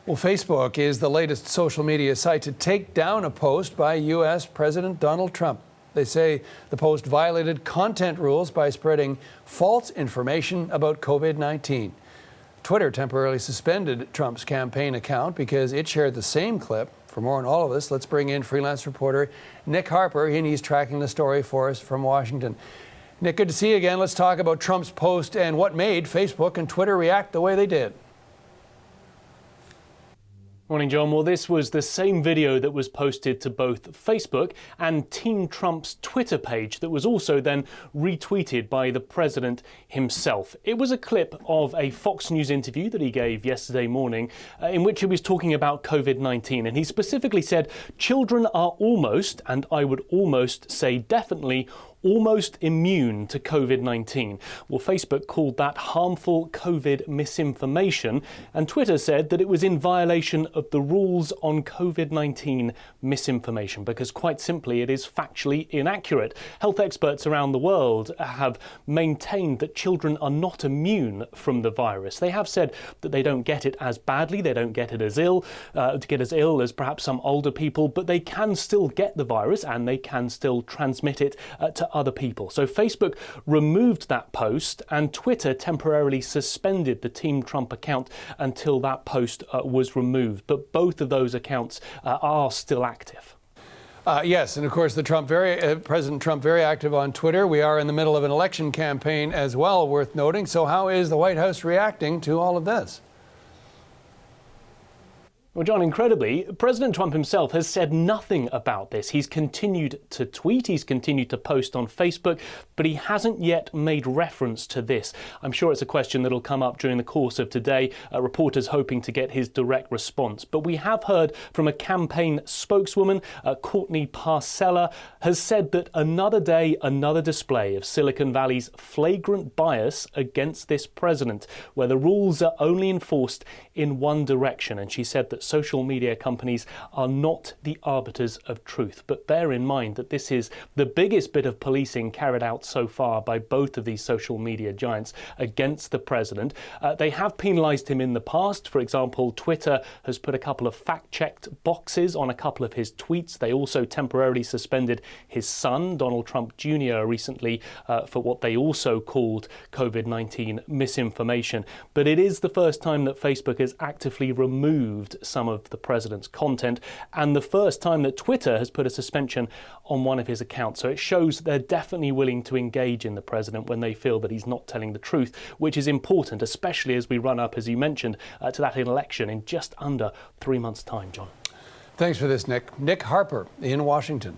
Well, Facebook is the latest social media site to take down a post by U.S. President Donald Trump. They say the post violated content rules by spreading false information about COVID-19. Twitter temporarily suspended Trump's campaign account because it shared the same clip. For more on all of this, let's bring in freelance reporter Nick Harper, and he's tracking the story for us from Washington. Nick, good to see you again. Let's talk about Trump's post and what made Facebook and Twitter react the way they did. Morning, John. Well, this was the same video that was posted to both Facebook and Team Trump's Twitter page that was also then retweeted by the president himself. It was a clip of a Fox News interview that he gave yesterday morning in which he was talking about COVID-19. And he specifically said, children are almost, and I would almost say definitely, almost immune to COVID-19. Well, Facebook called that harmful COVID misinformation, and Twitter said that it was in violation of the rules on COVID-19 misinformation, because quite simply it is factually inaccurate. Health experts around the world have maintained that children are not immune from the virus. They have said that they don't get it as badly, they don't get it as ill, as perhaps some older people, but they can still get the virus and they can still transmit it to other people. So Facebook removed that post and Twitter temporarily suspended the Team Trump account until that post was removed. But both of those accounts are still active. Yes, and of course, President Trump very active on Twitter. We are in the middle of an election campaign as well, worth noting. So how is the White House reacting to all of this? Well, John, incredibly, President Trump himself has said nothing about this. He's continued to tweet, he's continued to post on Facebook, but he hasn't yet made reference to this. I'm sure it's a question that'll come up during the course of today, reporters hoping to get his direct response. But we have heard from a campaign spokeswoman, Courtney Parcella, has said that another day, another display of Silicon Valley's flagrant bias against this president, where the rules are only enforced in one direction. And she said that social media companies are not the arbiters of truth. But bear in mind that this is the biggest bit of policing carried out so far by both of these social media giants against the president. They have penalised him in the past. For example, Twitter has put a couple of fact-checked boxes on a couple of his tweets. They also temporarily suspended his son, Donald Trump Jr., recently for what they also called COVID-19 misinformation. But it is the first time that Facebook has actively removed some of the president's content, and the first time that Twitter has put a suspension on one of his accounts. So it shows they're definitely willing to engage in the president when they feel that he's not telling the truth, which is important, especially as we run up, as you mentioned, to that election in just under 3 months' time, John. Thanks for this, Nick. Nick Harper in Washington.